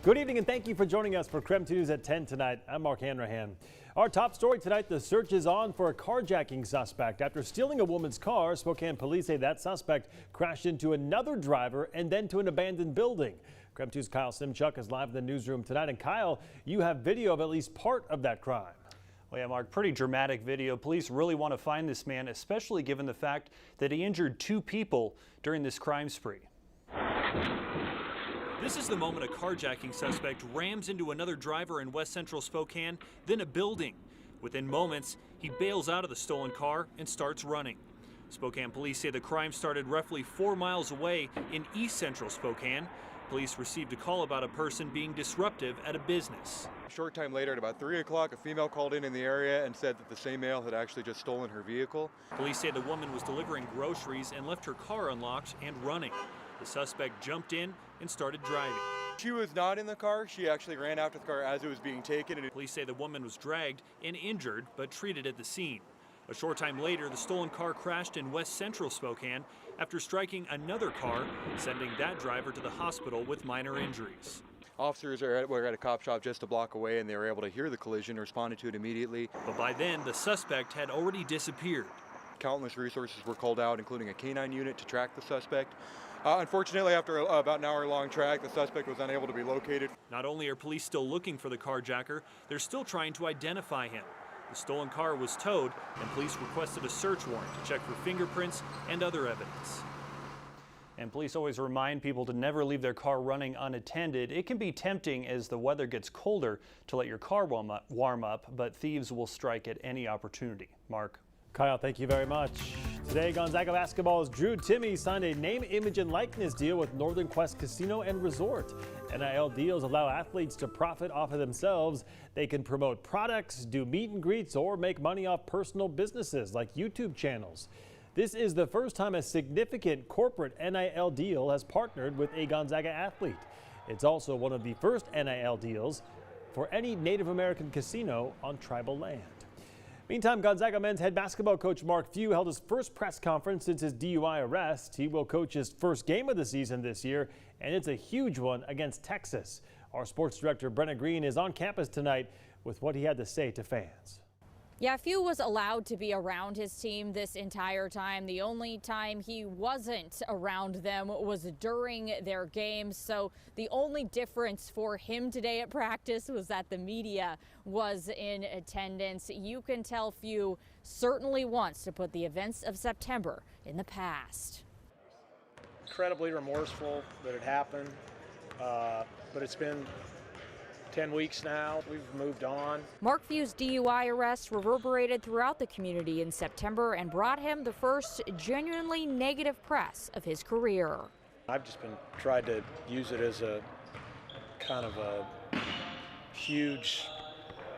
Good evening and thank you for joining us for KREM 2 News at 10 tonight. I'm Mark Hanrahan. Our top story tonight, the search is on for a carjacking suspect. After stealing a woman's car, Spokane police say that suspect crashed into another driver and then to an abandoned building. KREM 2's Kyle Simchuk is live in the newsroom tonight. And Kyle, you have video of at least part of that crime. Well, yeah, Mark, pretty dramatic video. Police really want to find this man, especially given the fact that he injured 2 people during this crime spree. This is the moment a carjacking suspect rams into another driver in West Central Spokane, then a building. Within moments, he bails out of the stolen car and starts running. Spokane police say the crime started roughly 4 miles away in East Central Spokane. Police received a call about a person being disruptive at a business. A short time later, at about 3 o'clock, a female called in the area and said that the same male had actually just stolen her vehicle. Police say the woman was delivering groceries and left her car unlocked and running. The suspect jumped in and started driving. She was not in the car. She actually ran after the car as it was being taken. Police say the woman was dragged and injured, but treated at the scene. A short time later, the stolen car crashed in West Central Spokane after striking another car, sending that driver to the hospital with minor injuries. Officers were at a cop shop just a block away, and they were able to hear the collision, responded to it immediately. But by then, the suspect had already disappeared. Countless resources were called out, including a canine unit to track the suspect. Unfortunately, after about an hour-long track, the suspect was unable to be located. Not only are police still looking for the carjacker, they're still trying to identify him. The stolen car was towed, and police requested a search warrant to check for fingerprints and other evidence. And police always remind people to never leave their car running unattended. It can be tempting as the weather gets colder to let your car warm up, but thieves will strike at any opportunity. Mark. Kyle, thank you very much. Today, Gonzaga Basketball's Drew Timme signed a name, image, and likeness deal with Northern Quest Casino and Resort. NIL deals allow athletes to profit off of themselves. They can promote products, do meet and greets, or make money off personal businesses like YouTube channels. This is the first time a significant corporate NIL deal has partnered with a Gonzaga athlete. It's also one of the first NIL deals for any Native American casino on tribal land. Meantime, Gonzaga men's head basketball coach Mark Few held his first press conference since his DUI arrest. He will coach his first game of the season this year, and it's a huge one against Texas. Our sports director, Brenna Green, is on campus tonight with what he had to say to fans. Yeah, Few was allowed to be around his team this entire time. The only time he wasn't around them was during their games. So the only difference for him today at practice was that the media was in attendance. You can tell Few certainly wants to put the events of September in the past. Incredibly remorseful that it happened, but it's been 10 weeks now. We've moved on. Mark Few's DUI arrest reverberated throughout the community in September and brought him the first genuinely negative press of his career. I've just been tried to use it as a kind of a huge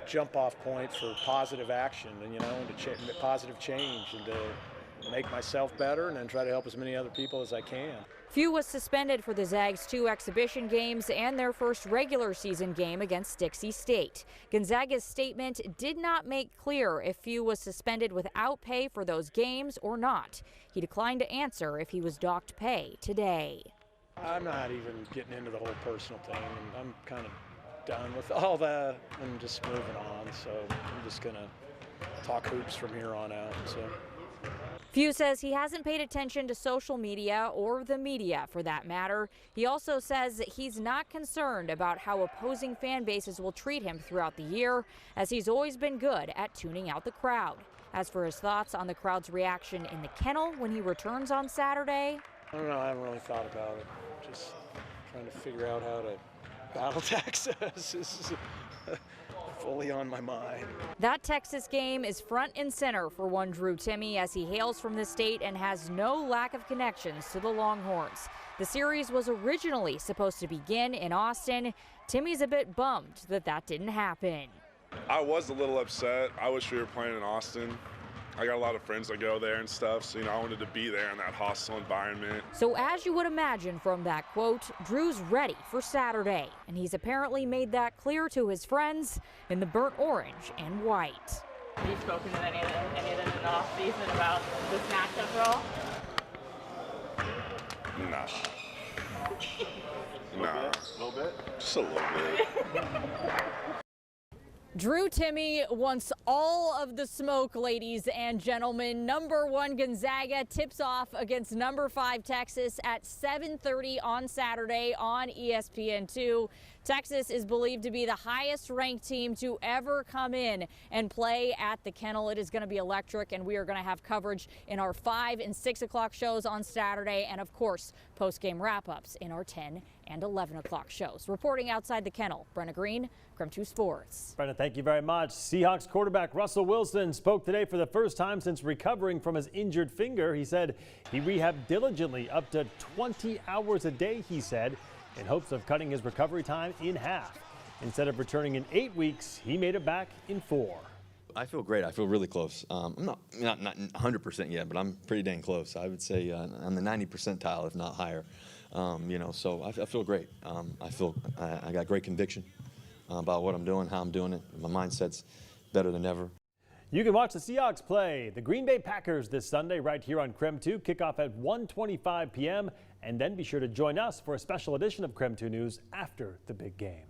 jump-off point for positive action, and to positive change, and to make myself better, and then try to help as many other people as I can. Few was suspended for the Zags' 2 exhibition games and their first regular season game against Dixie State. Gonzaga's statement did not make clear if Few was suspended without pay for those games or not. He declined to answer if he was docked pay today. I'm not even getting into the whole personal thing. I'm kind of done with all that and just moving on. So I'm just going to talk hoops from here on out. So. Few says he hasn't paid attention to social media or the media for that matter. He also says that he's not concerned about how opposing fan bases will treat him throughout the year, as he's always been good at tuning out the crowd. As for his thoughts on the crowd's reaction in the kennel when he returns on Saturday, I don't know, I haven't really thought about it. Just trying to figure out how to battle Texas. This is fully on my mind. That Texas game is front and center for one Drew Timme, as he hails from the state and has no lack of connections to the Longhorns. The series was originally supposed to begin in Austin. Timmy's a bit bummed that didn't happen. I was a little upset. I wish we were playing in Austin. I got a lot of friends that go there and stuff, so I wanted to be there in that hostile environment. So as you would imagine from that quote, Drew's ready for Saturday, and he's apparently made that clear to his friends in the burnt orange and white. Have you spoken to any of them in the off season about this matchup at all? Nah. A little bit? Just a little bit. Drew Timme wants all of the smoke, ladies and gentlemen. Number 1 Gonzaga tips off against number 5 Texas at 7:30 on Saturday on ESPN2. Texas is believed to be the highest ranked team to ever come in and play at the Kennel. It is going to be electric, and we are going to have coverage in our 5 and 6 o'clock shows on Saturday, and of course post-game wrap-ups in our 10 and 11 o'clock shows. Reporting outside the Kennel, Brenna Green, Crim 2 Sports. Brenna, thank you very much. Seahawks quarterback Russell Wilson spoke today for the first time since recovering from his injured finger. He said he rehabbed diligently up to 20 hours a day, he said, in hopes of cutting his recovery time in half. Instead of returning in 8 weeks, he made it back in 4. I feel great. I feel really close. I'm not 100% yet, but I'm pretty dang close. I would say on the 90 percentile, if not higher. So I feel great. I got great conviction about what I'm doing, how I'm doing it. My mindset's better than ever. You can watch the Seahawks play the Green Bay Packers this Sunday right here on Crim 2. Kickoff at 1:25 p.m. And then be sure to join us for a special edition of Crim 2 News after the big game.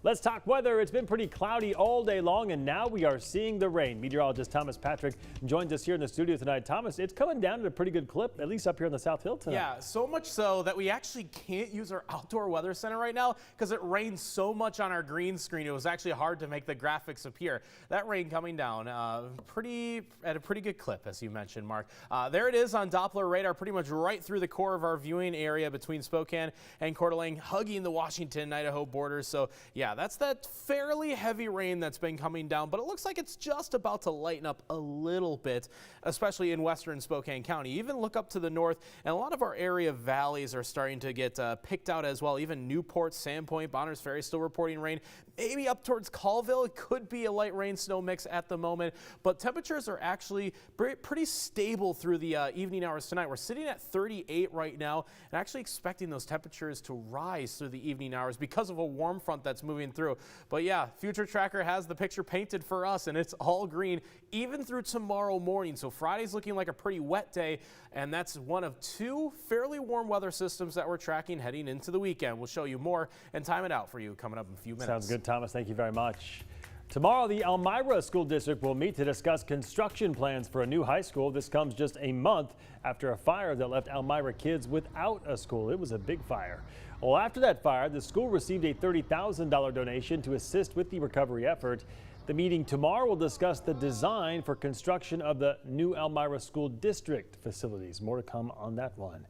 Let's talk weather. It's been pretty cloudy all day long, and now we are seeing the rain. Meteorologist Thomas Patrick joins us here in the studio tonight. Thomas, it's coming down at a pretty good clip, at least up here on the South Hill tonight. Yeah, so much so that we actually can't use our outdoor weather center right now because it rained so much on our green screen. It was actually hard to make the graphics appear. That rain coming down at a pretty good clip, as you mentioned, Mark. There it is on Doppler radar, pretty much right through the core of our viewing area between Spokane and Coeur d'Alene, hugging the Washington-Idaho border. So, yeah, that's that fairly heavy rain that's been coming down, but it looks like it's just about to lighten up a little bit, especially in western Spokane County. Even look up to the north, and a lot of our area valleys are starting to get picked out as well. Even Newport, Sandpoint, Bonners Ferry still reporting rain. Maybe up towards Colville, it could be a light rain snow mix at the moment, but temperatures are actually pretty stable through the evening hours tonight. We're sitting at 38 right now, and actually expecting those temperatures to rise through the evening hours because of a warm front that's moving through. But yeah, Future Tracker has the picture painted for us, and it's all green even through tomorrow morning. So Friday's looking like a pretty wet day, and that's one of 2 fairly warm weather systems that we're tracking heading into the weekend. We'll show you more and time it out for you coming up in a few minutes. Sounds good, Thomas. Thank you very much. Tomorrow, the Elmira School District will meet to discuss construction plans for a new high school. This comes just a month after a fire that left Elmira kids without a school. It was a big fire. Well, after that fire, the school received a $30,000 donation to assist with the recovery effort. The meeting tomorrow will discuss the design for construction of the new Elmira School District facilities. More to come on that one.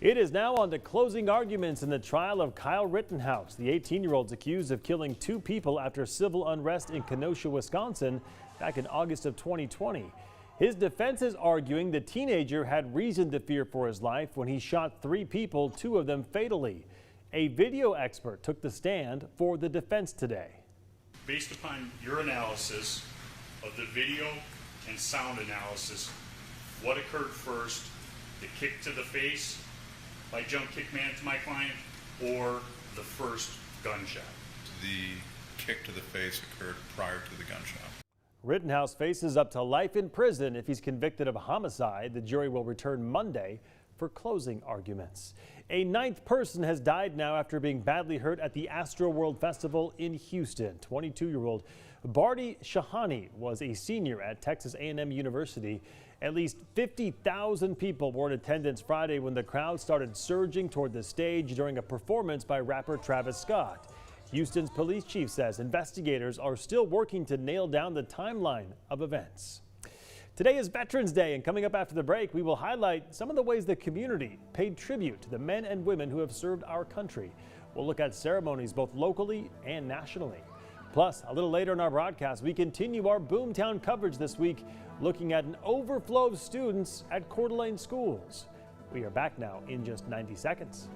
It is now on to closing arguments in the trial of Kyle Rittenhouse. The 18-year-old's accused of killing 2 people after civil unrest in Kenosha, Wisconsin, back in August of 2020. His defense is arguing the teenager had reason to fear for his life when he shot 3 people, 2 of them fatally. A video expert took the stand for the defense today. Based upon your analysis of the video and sound analysis, what occurred first, the kick to the face by jump kick man to my client, or the first gunshot? The kick to the face occurred prior to the gunshot. Rittenhouse faces up to life in prison if he's convicted of homicide. The jury will return Monday for closing arguments. A 9th person has died now after being badly hurt at the Astroworld Festival in Houston. 22-year-old Barty Shahani was a senior at Texas A&M University. At least 50,000 people were in attendance Friday when the crowd started surging toward the stage during a performance by rapper Travis Scott. Houston's police chief says investigators are still working to nail down the timeline of events. Today is Veterans Day, and coming up after the break, we will highlight some of the ways the community paid tribute to the men and women who have served our country. We'll look at ceremonies both locally and nationally. Plus, a little later in our broadcast, we continue our Boomtown coverage this week, looking at an overflow of students at Coeur d'Alene schools. We are back now in just 90 seconds.